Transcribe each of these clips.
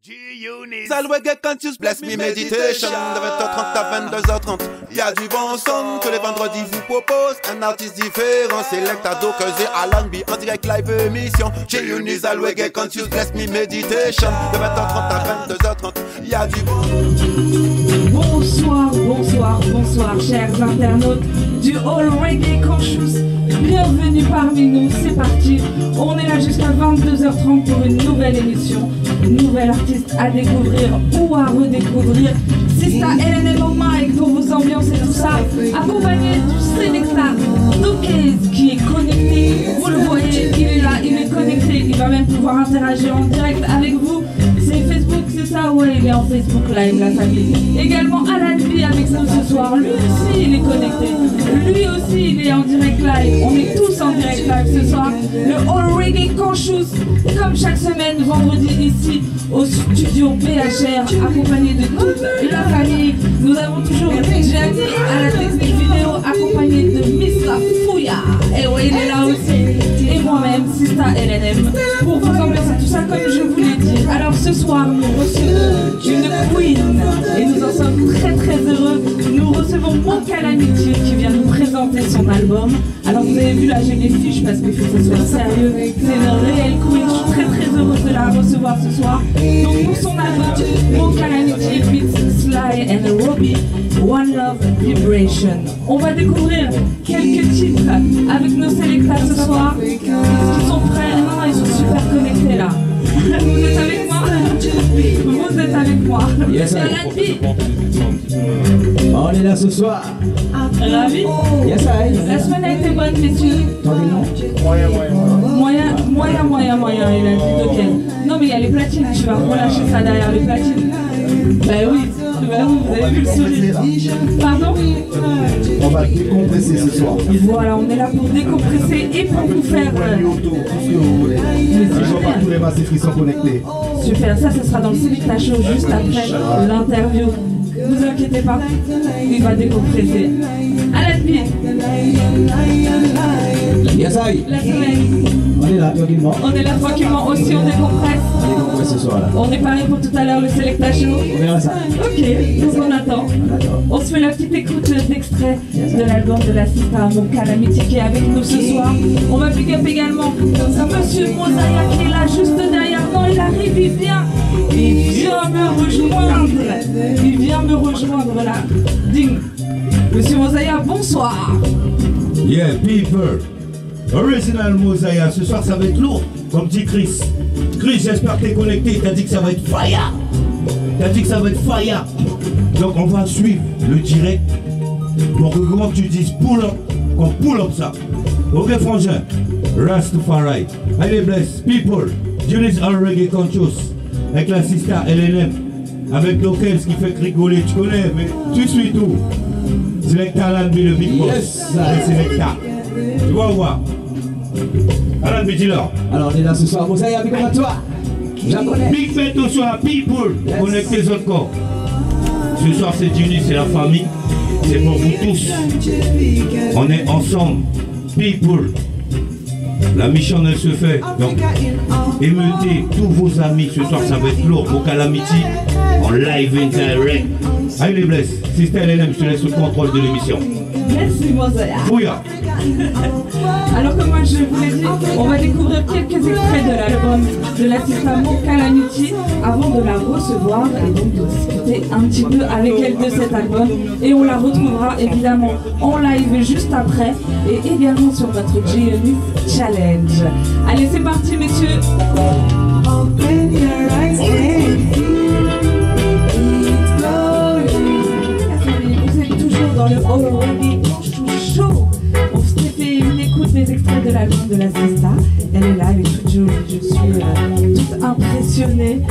Always get confused, bless me meditation. De 20h30 à 22h30, y'a du bon son. Tous les vendredis vous propose un artiste différent. Select Ado, Cause et Alan B en direct live émission. G-Unis, always get confused, bless me meditation. De 20h30 à 22h30, y'a du bon. Bonsoir, bonsoir, bonsoir, chers internautes du All Reggae Conscious. Bienvenue parmi nous, c'est parti. On est là jusqu'à 22h30 pour une nouvelle émission. Nouvel artiste à découvrir ou à redécouvrir. Sista LNM au mic pour vos ambiances et tout ça. Accompagné du Selecta Dokez qui est connecté. Vous le voyez, il est là, il est connecté. Il va même pouvoir interagir en direct avec vous. C'est Facebook, c'est ça? Ouais, il est en Facebook Live, la famille. Également Alan B avec nous ce soir. Lui aussi, il est connecté. Lui aussi, il est en direct live. On est tous en direct live ce soir. Le All Reggae Conscious, comme chaque semaine, vendredi ici au studio BHR, accompagné de toute la famille. Nous avons toujours Gianni à la technique vidéo, accompagné de Mr. Fouya. Et ouais, il est là aussi. Et moi-même, Sista LNM, pour vous ambiancer tout ça comme je vous l'ai dit. Alors ce soir, nous recevons une queen et nous en sommes très très heureux. Nous recevons Mon Calamity qui vient nous présenter son album. Alors vous avez vu là, j'ai mes fiches parce qu'il faut que ce soit sérieux. C'est une réelle queen, je suis très très heureuse de la recevoir ce soir. Donc pour son album, Mon Calamity meets Sly and Robbie, One Love Vibration. On va découvrir quelques titres avec nos sélecteurs ce soir. Est-ce qu'ils sont prêts? Non, ils sont super connectés là. Vous êtes avec moi? Vous êtes avec moi. Yes, on est là ce soir. Ravi? Yes, I. La semaine a été bonne, messieurs. Moyen, il a dit ok. Non mais il y a les platines, tu vas relâcher ça derrière les platines. Bah oui, vous avez vu le sourire. Pardon? On va décompresser ce soir. Voilà, on est là pour décompresser et pour vous faire... Tous les massifs qui sont connectés. Super, ça ce sera dans le Selecta Show juste après l'interview. Ne vous inquiétez pas, il va décompresser. À la vie. Yes, I. La semaine. On est là tranquillement. On est là tranquillement aussi, on décompresse. On décompresse ce soir là. On est paré pour tout à l'heure le Selecta Show. On verra ça. Ok, donc on attend. On se fait la petite écoute d'extrait de l'album de la Sista Mon Calamity qui est avec nous ce soir. On va big up également Monsieur Mosaya qui est là juste derrière. Non, il arrive, il vient me rejoindre. Il vient me rejoindre là. Ding. Monsieur Mosaya, bonsoir. Yeah, people. Original Mosaya, ce soir ça va être lourd, comme dit Chris. Chris, j'espère que t'es connecté, t'as dit que ça va être fire. T'as dit que ça va être fire. Donc on va suivre le direct pour que comment tu dises pull up, qu'on pull up ça. Ok frangin, Rastafari. Allez bless, people. Junis All Reggae Conscious. Avec la Sista LNM. Avec Dokez qui fait rigoler, tu connais, mais tu suis tout. Selecta Alan B le big boss. Yes, Selecta. Tu vas voir. Alan B dis-leur. Alors on est là ce soir. Mosaya, big up à toi. Japonais. Big fête au soir, people. Yes. Connectez les autres corps. Ce soir c'est Junis, c'est la famille. C'est pour vous tous. On est ensemble. People. La mission elle se fait. Donc émeutez tous vos amis. Ce soir ça va être lourd. Mon Calamity en live and direct. Allez les bless. Sista LNM, je te laisse le contrôle de l'émission. Merci Mosaya. Fouya. Alors comme moi je vous l'ai dit, on va découvrir quelques extraits de l'album de la Sista Mon Calamity avant de la recevoir et donc de discuter un petit peu avec elle de cet album. Et on la retrouvera évidemment en live juste après et également sur notre G-Unit Challenge. Allez c'est parti messieurs. Vous êtes toujours dans le All Reggae Show. On s'est fait une écoute des extraits de l'album de la Sista. Elle est là, elle est toute jolie, je suis toute impressionnée.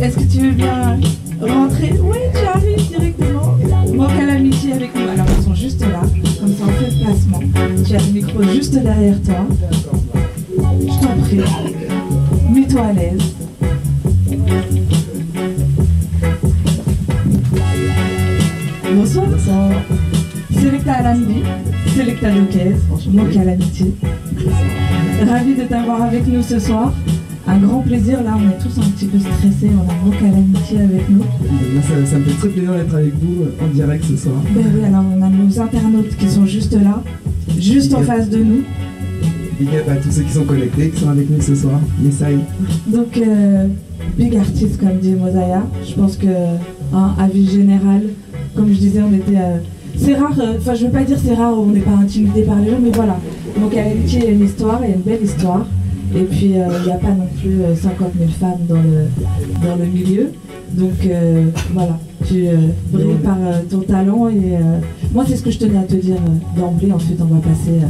Est-ce que tu veux bien rentrer? Oui, tu arrives directement. Mon Calamity avec nous. Alors ils sont juste là, comme ça on fait le placement. Tu as le micro juste derrière toi. Je t'en prie. Mets-toi à l'aise. Bonsoir. Selecta Alan B, Selecta Dokez, Mon Calamity. Ravi de t'avoir avec nous ce soir. Un grand plaisir, là on est tous un petit peu stressés, on a Mo Calamity avec nous. Moi, ça me fait très plaisir d'être avec vous en direct ce soir. Ben oui, alors on a nos internautes qui sont juste là, juste en face de nous. Big up à tous ceux qui sont connectés, qui sont avec nous ce soir. Yesai. Donc, big artiste comme dit Mosaya, je pense que, avis général, comme je disais, on était... c'est rare, enfin je veux pas dire c'est rare, on n'est pas intimidé par les gens, mais voilà. Donc Calamity, il y a une histoire, il y a une belle histoire. Et puis, il n'y a pas non plus 50 000 femmes dans le milieu. Donc, voilà, tu brilles par ton talent. Et moi, c'est ce que je tenais à te dire d'emblée. Ensuite, on va passer.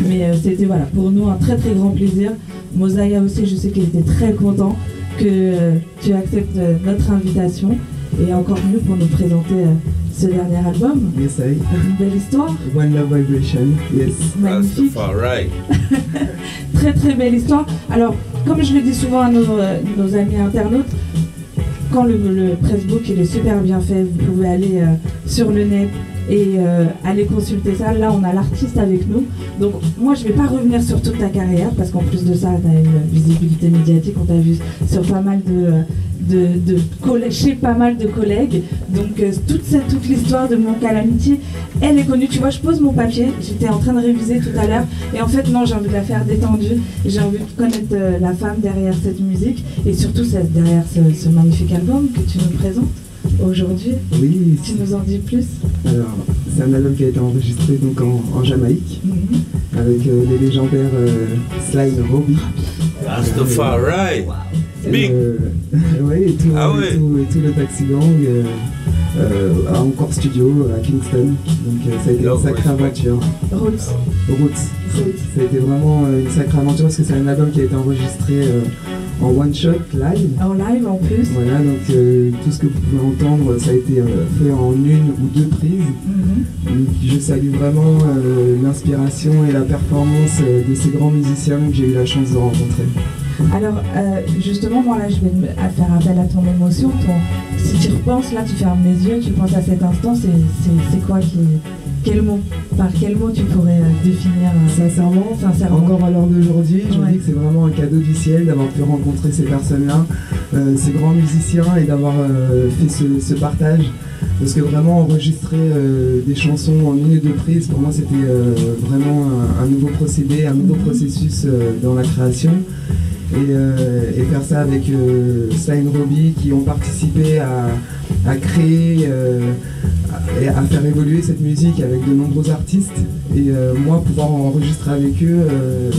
Mais c'était, voilà, pour nous, un très, très grand plaisir. Mosaya aussi, je sais qu'il était très content que tu acceptes notre invitation. Et encore mieux pour nous présenter ce dernier album. Yesai. Une belle histoire. One Love Vibration, yes. Magnifique. Right. Très très belle histoire. Alors, comme je le dis souvent à nos amis internautes, quand le pressbook il est super bien fait, vous pouvez aller sur le net et aller consulter ça. Là, on a l'artiste avec nous. Donc, moi, je ne vais pas revenir sur toute ta carrière parce qu'en plus de ça, tu as une visibilité médiatique. On t'a vu sur pas mal chez pas mal de collègues. Donc, toute l'histoire de Mo Calamity, elle est connue. Tu vois, je pose mon papier. J'étais en train de réviser tout à l'heure. Et en fait, non, j'ai envie de la faire détendue. J'ai envie de connaître la femme derrière cette musique et surtout derrière ce magnifique album que tu nous présentes aujourd'hui. Oui. Tu nous en dis plus? Alors, c'est un album qui a été enregistré donc en Jamaïque avec les légendaires Sly and Robbie. Rastafari. Big. Ouais, et tout le Taxi Gang à Encore Studio à Kingston. Donc ça a été une sacrée aventure. Roots. Ça a été vraiment une sacrée aventure parce que c'est un album qui a été enregistré en one shot live. En live en plus. Voilà, donc tout ce que vous pouvez entendre, ça a été fait en une ou deux prises. Donc, je salue vraiment l'inspiration et la performance de ces grands musiciens que j'ai eu la chance de rencontrer. Alors, justement, moi là, je vais faire appel à ton émotion. Si tu repenses, là, tu fermes les yeux, tu penses à cet instant, c'est quoi quel mot? Par quel mot tu pourrais définir Sincèrement, encore à l'heure d'aujourd'hui, je me dis que c'est vraiment un cadeau du ciel d'avoir pu rencontrer ces personnes-là, ces grands musiciens et d'avoir fait ce partage. Parce que vraiment enregistrer des chansons en une et deux prises, pour moi c'était vraiment un nouveau procédé, un nouveau processus dans la création. Et faire ça avec Sly and Robbie qui ont participé à créer et à faire évoluer cette musique avec de nombreux artistes. Et moi, pouvoir enregistrer avec eux,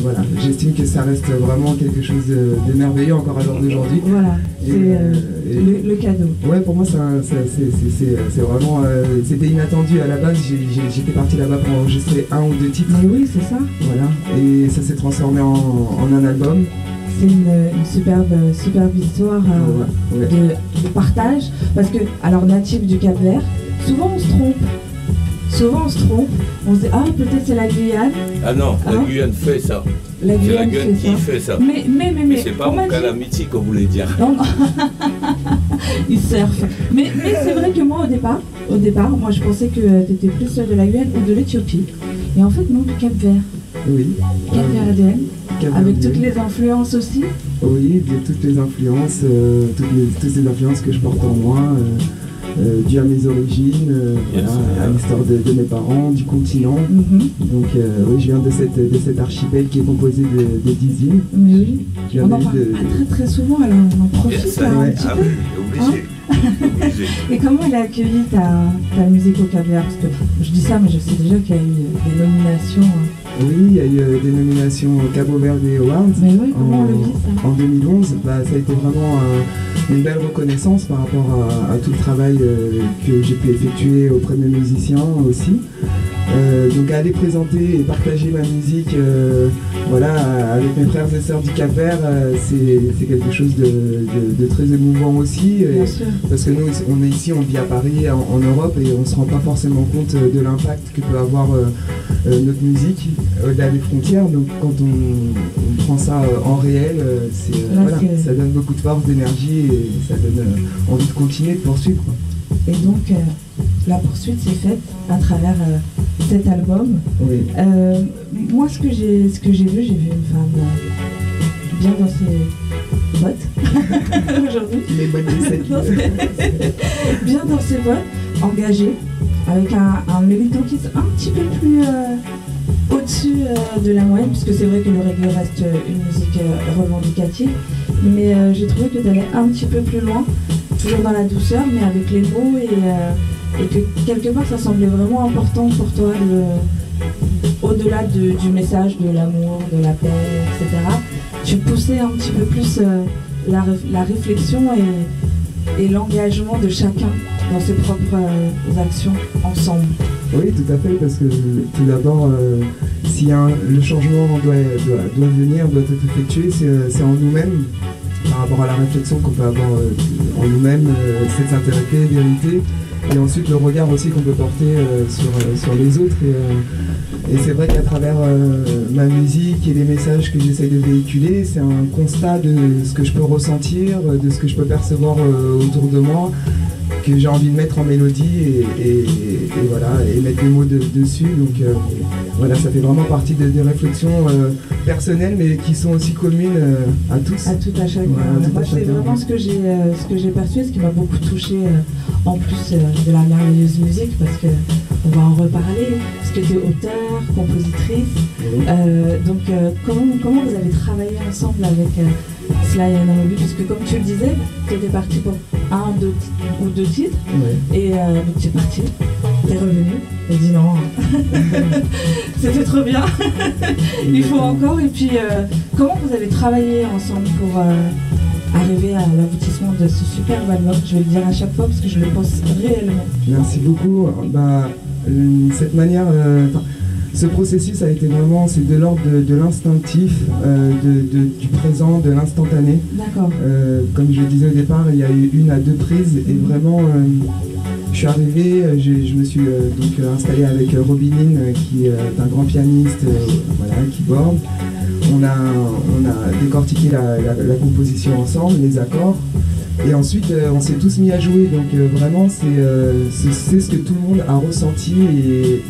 voilà, j'estime que ça reste vraiment quelque chose de merveilleux encore à l'heure d'aujourd'hui. Voilà, c'est le cadeau. Ouais, pour moi, c'est vraiment... c'était inattendu à la base, j'étais parti là-bas pour enregistrer un ou deux titres. Mais oui, c'est ça. Voilà, et ça s'est transformé en un album. C'est une superbe histoire de partage. Parce que, alors natif du Cap-Vert, souvent on se trompe. On se dit, ah peut-être c'est la Guyane. Ah non, la Guyane fait ça. La Guyane fait ça. Mais c'est pas Mo Calamity qu'on voulait dire. Non. Il surfe. Mais c'est vrai que moi au départ, moi je pensais que tu étais plus de la Guyane ou de l'Éthiopie. Et en fait non, du Cap-Vert. Oui. Cap-Vert ADN. Avec toutes les influences aussi. Oui, toutes les influences, toutes ces influences que je porte en moi, dues à mes origines, à l'histoire de mes parents, du continent. Donc oui, je viens de cet archipel qui est composé de 10 îles. Mais oui, on en parle pas très souvent, alors on en profite un petit peu. Obligé. Et comment il a accueilli ta musique au Cap-Vert? Parce que je dis ça, mais je sais déjà qu'il y a eu des nominations. Oui, il y a eu des nominations au Cabo Verde Awards. Mais oui, comment on le vit ça? En 2011, ça a été vraiment une belle reconnaissance par rapport à tout le travail que j'ai pu effectuer auprès de mes musiciens aussi. Donc aller présenter et partager ma musique avec mes frères et sœurs du Cap-Vert, c'est quelque chose de très émouvant aussi. Parce que nous, on est ici, on vit à Paris, en Europe, et on ne se rend pas forcément compte de l'impact que peut avoir notre musique au-delà des frontières. Donc quand on prend ça en réel, ça donne beaucoup de force, d'énergie, et ça donne envie de continuer, de poursuivre. Et donc la poursuite s'est faite à travers cet album. Oui. Moi, ce que j'ai vu une femme bien bottes aujourd'hui. Les bonnes recettes. Bien dans ses bottes, engagé, avec un mériton qui est un petit peu plus au-dessus de la moyenne, puisque c'est vrai que le reggae reste une musique revendicative, mais j'ai trouvé que tu allais un petit peu plus loin, toujours dans la douceur, mais avec les mots, et que quelque part ça semblait vraiment important pour toi, au-delà du message de l'amour, de la paix, etc. Tu poussais un petit peu plus la réflexion et l'engagement de chacun dans ses propres actions ensemble. Oui, tout à fait, parce que tout d'abord, si le changement doit venir, doit être effectué, c'est en nous-mêmes, par rapport à la réflexion qu'on peut avoir en nous-mêmes, cette sincérité, vérité, et ensuite le regard aussi qu'on peut porter sur les autres. Et c'est vrai qu'à travers ma musique et les messages que j'essaye de véhiculer, c'est un constat de ce que je peux ressentir, de ce que je peux percevoir autour de moi, que j'ai envie de mettre en mélodie et voilà, et mettre des mots dessus. Donc voilà, ça fait vraiment partie des réflexions personnelles, mais qui sont aussi communes à tous. À tout à chacun. Voilà, moi, c'est vraiment ce que j'ai perçu, ce qui m'a beaucoup touché en plus de la merveilleuse musique, parce que on va en reparler, parce que tu es auteur, compositrice. Oui. Donc comment vous avez travaillé ensemble avec Sly and Robbie, puisque comme tu le disais, tu étais parti pour un ou deux titres, Ouais. et donc tu es parti, tu es revenu, et dit non, c'était trop bien, il faut encore. Et puis comment vous avez travaillé ensemble pour arriver à l'aboutissement de ce superbe album? Je vais le dire à chaque fois parce que je le pense réellement. Merci beaucoup. Cette manière, ce processus a été vraiment, c'est de l'ordre de l'instinctif, du présent, de l'instantané. D'accord. Comme je le disais au départ, il y a eu 1 à 2 prises, et vraiment, je suis arrivé, je me suis donc installé avec Robin Lynn, qui est un grand pianiste, voilà, keyboard. On a décortiqué la composition ensemble, les accords. Et ensuite, on s'est tous mis à jouer, donc vraiment, c'est ce que tout le monde a ressenti.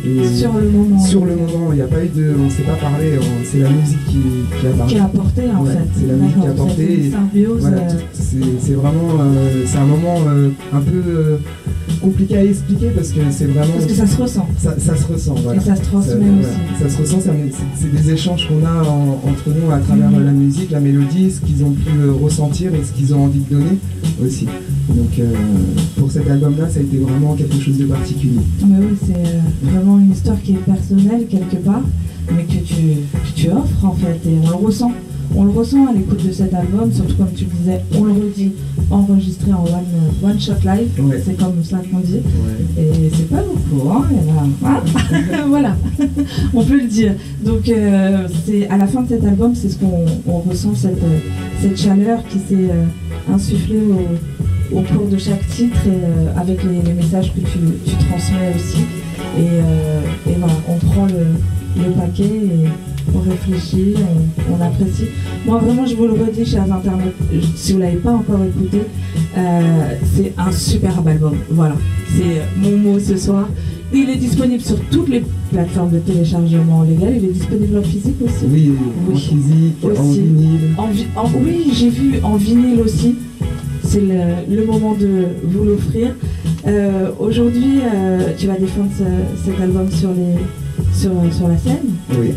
Et Sur le moment. Sur le moment, il n'y a pas eu on ne s'est pas parlé, c'est la musique qui a parlé. Qui a apporté en Ouais, fait. c'est la musique qui a apporté. C'est une symbiose. Voilà, c'est vraiment, c'est un moment un peu compliqué à expliquer, parce que c'est vraiment... Parce que ça se ressent. Ça se ressent, voilà. Et ça se transmet aussi. Ça se ressent, c'est des échanges qu'on a entre nous à travers la musique, la mélodie, ce qu'ils ont pu ressentir et ce qu'ils ont envie de donner aussi. Donc pour cet album-là, ça a été vraiment quelque chose de particulier. Mais oui, c'est vraiment une histoire qui est personnelle quelque part, mais que tu offres en fait, et on le ressent. On le ressent à l'écoute de cet album, surtout comme tu le disais, on le redit, enregistré en one shot live, Ouais. c'est comme ça qu'on dit. Ouais. Et c'est pas beaucoup, hein, voilà, on peut le dire. Donc c'est à la fin de cet album, c'est ce qu'on ressent, cette chaleur qui s'est insufflée au cours de chaque titre, et avec les messages que tu transmets aussi. Et voilà, on prend le paquet et on réfléchit, on apprécie. Moi vraiment, je vous le redis, chers internautes, si vous ne l'avez pas encore écouté, c'est un superbe album. Voilà, c'est mon mot ce soir. Il est disponible sur toutes les plateformes de téléchargement légal. Il est disponible en physique aussi. Oui, en Oui. physique, en Aussi. vinyle. Oui, j'ai vu en vinyle aussi. C'est le moment de vous l'offrir. Aujourd'hui, tu vas défendre cet album sur la scène. Oui.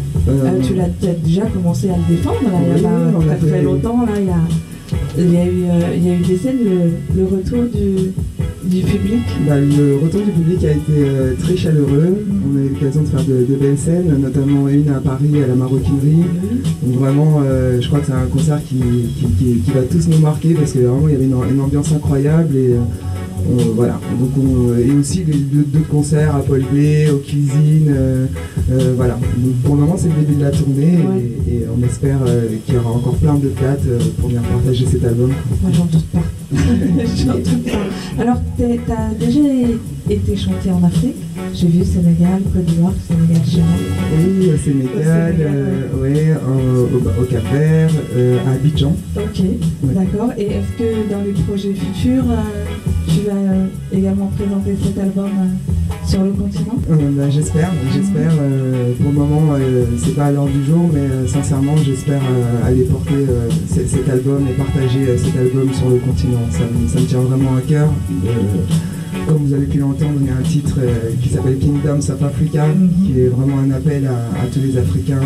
Tu l'as peut-être déjà commencé à le défendre, là, il n'y a Oui, on pas a très fait- longtemps. Là, il y a eu des scènes, le retour du public. Le retour du public a été très chaleureux. On a eu l'occasion de faire de belles scènes, notamment une à Paris à la Maroquinerie. Donc vraiment, je crois que c'est un concert qui va tous nous marquer, parce que vraiment il y avait une ambiance incroyable, et voilà. Donc et aussi d'autres concerts à Paul B, aux cuisines, voilà. Donc pour le moment c'est le début de la tournée, Ouais. et on espère qu'il y aura encore plein de dates pour venir partager cet album. Moi, j'en doute pas. J'en doute pas. Alors, t'as déjà été chanté en Afrique. J'ai vu Sénégal, Côte d'Ivoire, Sénégal chez moi. Oui, au Sénégal, ouais, au Cap-Vert, à Abidjan. Ok, Ouais. d'accord. Et est-ce que dans les projets futurs, tu vas également présenter cet album sur le continent? J'espère. Pour le moment, c'est pas à l'heure du jour, mais sincèrement, j'espère aller porter cet album et partager cet album sur le continent. Ça me tient vraiment à cœur. Comme vous avez pu l'entendre, il y a un titre qui s'appelle Kingdoms of Africa, qui est vraiment un appel à tous les Africains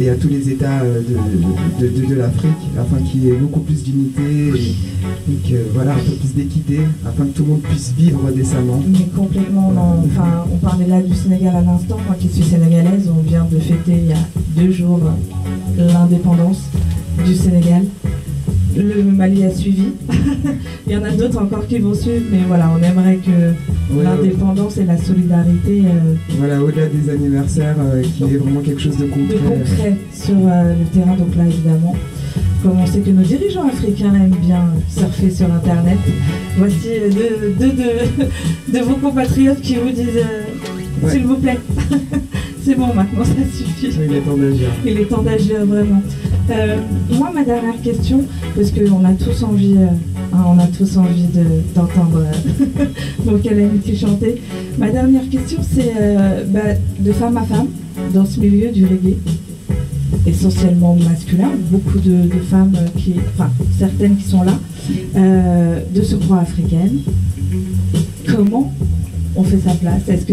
et à tous les États de l'Afrique, afin qu'il y ait beaucoup plus d'unité et que, voilà, un peu plus d'équité, afin que tout le monde puisse vivre décemment. Mais complètement, enfin, on parlait là du Sénégal à l'instant. Moi qui suis sénégalaise, on vient de fêter il y a 2 jours l'indépendance du Sénégal. Le Mali a suivi. Il y en a d'autres encore qui vont suivre, mais voilà, on aimerait que l'indépendance et la solidarité... Voilà, au-delà des anniversaires, qu'il y ait vraiment quelque chose de concret. Sur le terrain. Donc là, évidemment, comme on sait que nos dirigeants africains aiment bien surfer sur Internet, voici deux de vos compatriotes qui vous disent s'il vous plaît, c'est bon maintenant, ça suffit. Il est temps d'agir. Il est temps d'agir, vraiment. Moi, ma dernière question, parce qu'on a tous envie, d'entendre mon Calamity chanter. Ma dernière question, c'est de femme à femme, dans ce milieu du reggae, essentiellement masculin, beaucoup de femmes certaines qui sont là, de surcroît africaines. Comment on fait sa place? Est-ce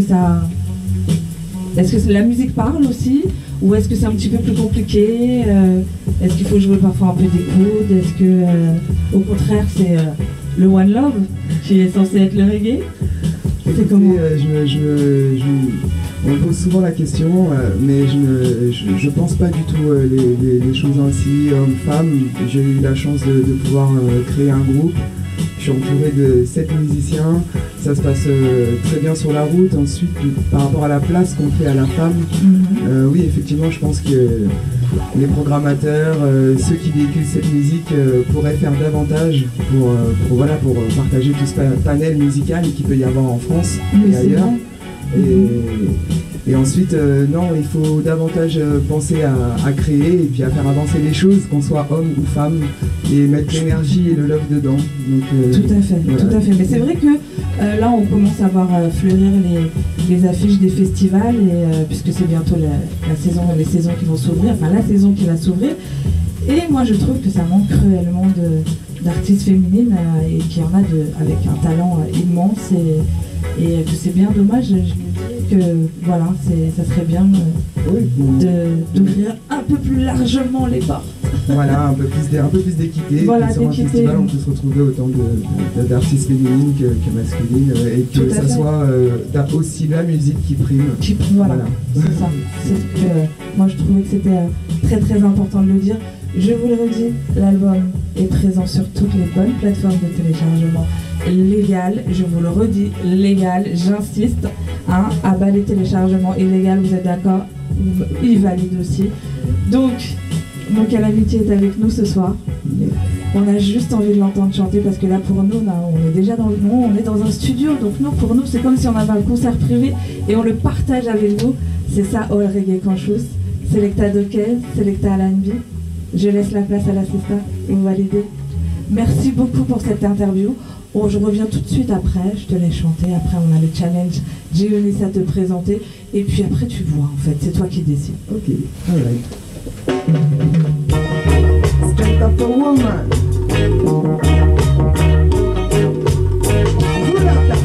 que la musique parle aussi? Ou est-ce que c'est un petit peu plus compliqué? Est-ce qu'il faut jouer parfois un peu des coudes? Est-ce que, au contraire, c'est le One Love qui est censé être le reggae? C'est comment? On me pose souvent la question, mais je pense pas du tout les choses ainsi, hommes-femmes. J'ai eu la chance de pouvoir créer un groupe. Je suis entouré de 7 musiciens, ça se passe très bien sur la route. Ensuite, par rapport à la place qu'on fait à la femme, oui, effectivement, je pense que les programmateurs, ceux qui véhiculent cette musique pourraient faire davantage pour partager tout ce panel musical qu'il peut y avoir en France et ailleurs. Et ensuite, non, il faut davantage penser à créer et puis à faire avancer les choses, qu'on soit homme ou femme, et mettre l'énergie et le love dedans. Donc, tout à fait, voilà. Tout à fait. Mais c'est vrai que là, on commence à voir fleurir les affiches des festivals, puisque c'est bientôt les saisons qui vont s'ouvrir, enfin la saison qui va s'ouvrir. Et moi, je trouve que ça manque cruellement d'artistes féminines et qu'il y en a avec un talent immense et que c'est bien dommage. Je me dis que voilà, ça serait bien d'ouvrir un peu plus largement les portes. Voilà, un peu plus d'équité. Voilà, sur un festival, on peut se retrouver autant d'artistes féminines que masculines et que ça soit aussi la musique qui prime. Voilà. C'est ça. C'est ce que moi je trouvais que c'était très très important de le dire. Je vous le redis, l'album est présent sur toutes les bonnes plateformes de téléchargement légales. Je vous le redis, légal, j'insiste. À bas les téléchargements illégaux, vous êtes d'accord? Il valide aussi. Donc, mon Calamity est avec nous ce soir. On a juste envie de l'entendre chanter parce que là, pour nous, on est déjà dans on est dans un studio. Donc, pour nous, c'est comme si on avait un concert privé et on le partage avec vous. C'est ça, All Reggae Conscious. Selecta Dokez, Selecta Alanbi. Je laisse la place à l'assistant. Vous validez? Merci beaucoup pour cette interview. Je reviens tout de suite après, je te laisse chanter. Après, on a le challenge G-Unis à te présenter. Et puis après, tu vois, en fait, c'est toi qui décides. Ok, alright. Strength of a woman. Pull up that.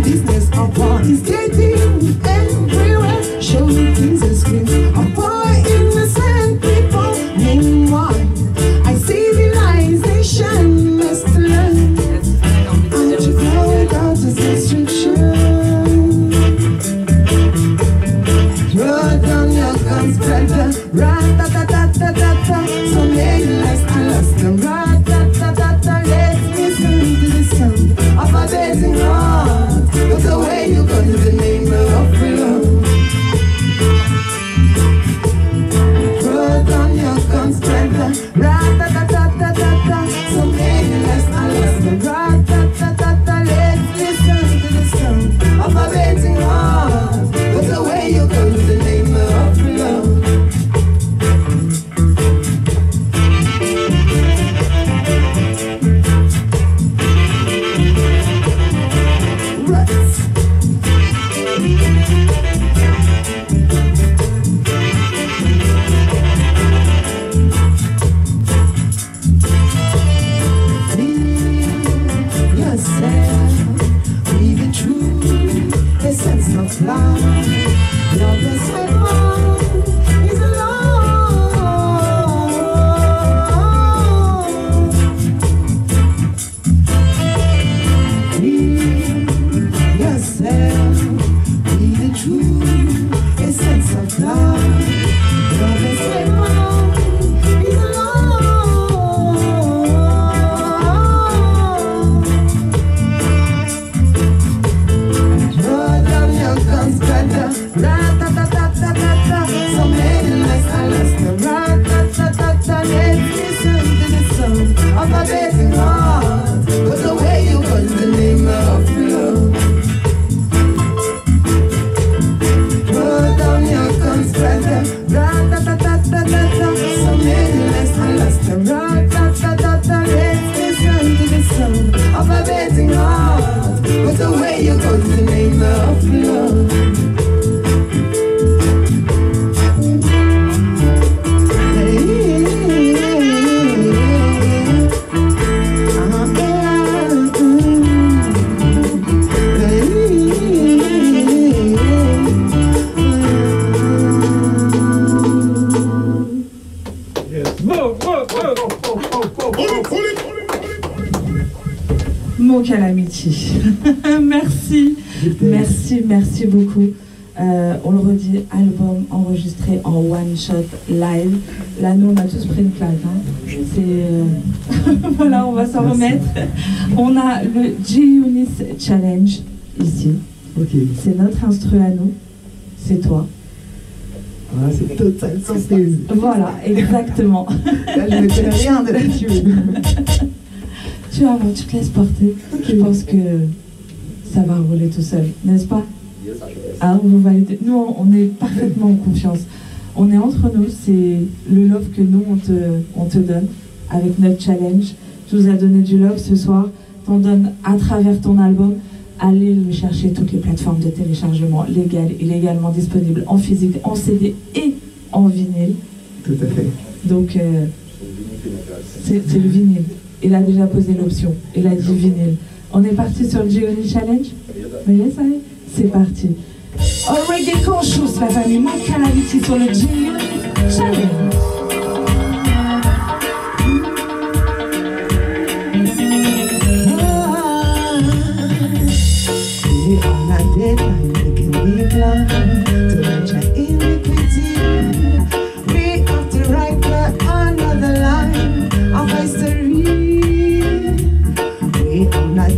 business of what is getting everywhere. Showing Jesus Christ, a poor innocent people. Meanwhile, I see the lies they shine must learn. And you know that is restriction. Throw down your guns, brother. Rat-ta-ta-ta-ta-ta-ta. So many lies I lost them. Rat-ta-ta-ta-ta. Let's listen to the sound of a blazing heart. But the way you go to the name of love. Throw down your guns, brother. Rat-ta-ta-ta-ta-ta-ta. So many lies I lost them. Rat-ta-ta-ta-ta. Let's listen to the sound of a blazing heart. But the way you go to the name of love. Mon Calamity. Merci, merci beaucoup. On le redit, album enregistré en one shot live. Là, nous, on a tous pris une claque. Hein. Voilà, on va s'en remettre. On a le G-Unit Challenge ici. Okay. C'est notre instru à nous. C'est toi. Ah, c'est total surprise. Voilà, exactement. Là, je ne connais rien de la tune. Tu vas voir, tu te laisses porter. Okay. Je pense que ça va rouler tout seul, n'est-ce pas? Ah, on va valider. Nous, on est parfaitement en confiance. On est entre nous, c'est le love que nous, on te donne avec notre challenge. Tu nous as donné du love ce soir. T'en donnes à travers ton album. Allez le chercher toutes les plateformes de téléchargement légales, illégalement disponibles en physique, en CD et en vinyle. Tout à fait. Donc, c'est le vinyle. Il a déjà posé l'option. Il a dit vinyle. On est parti sur le G-Unit Challenge? Oui, ça y est. C'est parti. Oh, Reggae Conscious, la famille. Mon Calamity sur le G-Unit Challenge.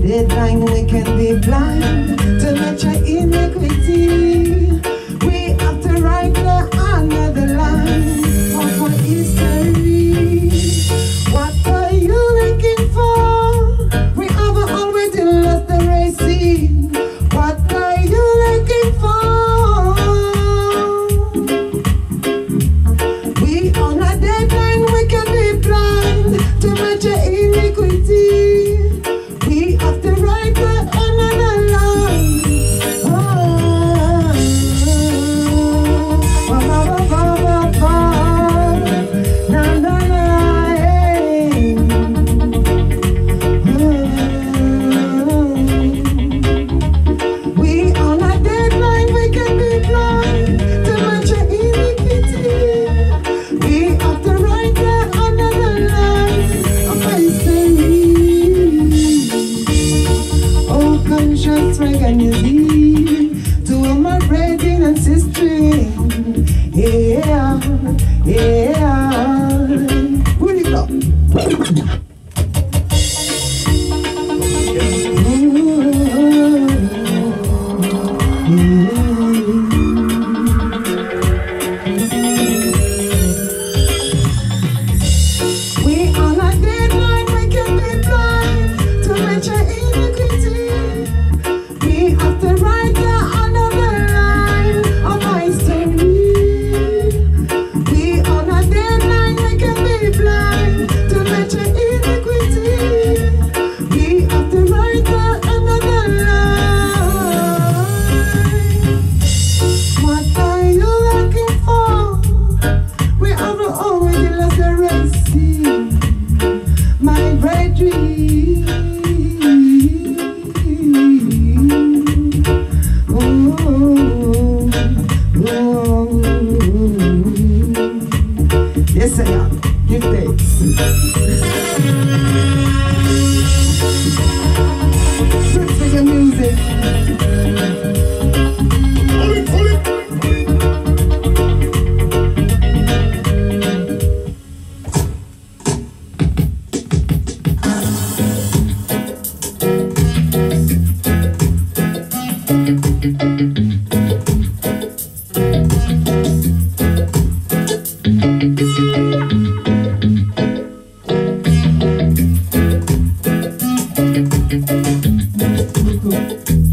Deadline, we can be blind to match your iniquity. We have to write another line for history. What are you looking for? We have already lost the race scene. What are you looking for? have to write another line of my story. We on a deadline, we can be blind to measure iniquity. We have to write another line. What are you looking for? We have already lost the Red Sea, my brethren. Yes, I am. Give thanks. Put for your music.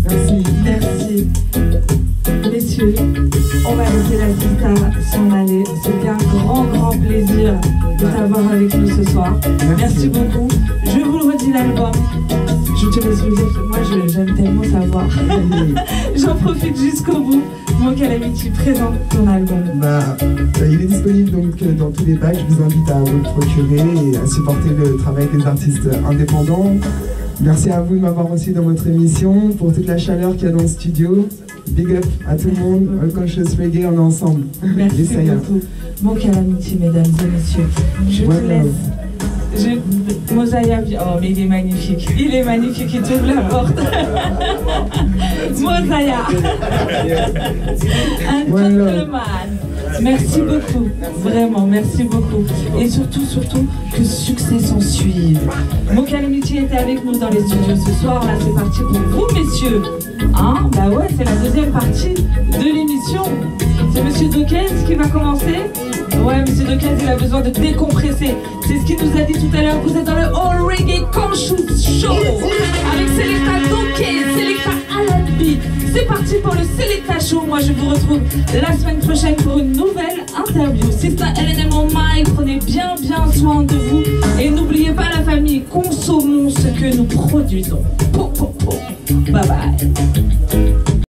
Merci. Merci. Messieurs, on va laisser la Zita s'en aller. C'était un grand plaisir de t'avoir avec nous ce soir. Merci beaucoup. Je vous le redis, l'album. Je te laisse le dire, moi j'aime tellement savoir. J'en profite jusqu'au bout. Mon Calamity présente ton album. Il est disponible donc dans tous les packs. Je vous invite à vous le procurer et à supporter le travail des artistes indépendants. Merci à vous de m'avoir reçu dans votre émission, pour toute la chaleur qu'il y a dans le studio. Big up à tout le monde, All Conscious Reggae, on est ensemble. Merci beaucoup. Mon Calamity, mesdames et messieurs. Je te laisse. Mosaya, oh mais il est magnifique, il t'ouvre la porte. Mosaya, un gentleman. Merci beaucoup, vraiment, merci beaucoup. Et surtout, que succès s'en suive. Mon Calamity était avec nous dans les studios ce soir. Là, c'est parti pour vous, messieurs. Hein? Bah ouais, c'est la deuxième partie de l'émission. C'est Monsieur Dokez qui va commencer. Ouais, Monsieur Dokez, il a besoin de décompresser. C'est ce qu'il nous a dit tout à l'heure. Vous êtes dans le All Reggae Conscious Show avec Selecta Dokez, Selecta Aladbi. C'est parti pour le Selecta Show. Moi, je vous retrouve la semaine prochaine pour une nouvelle interview. C'est ça, LNM en mic. Prenez bien soin de vous. Et n'oubliez pas la famille. Consommons ce que nous produisons. Bye bye.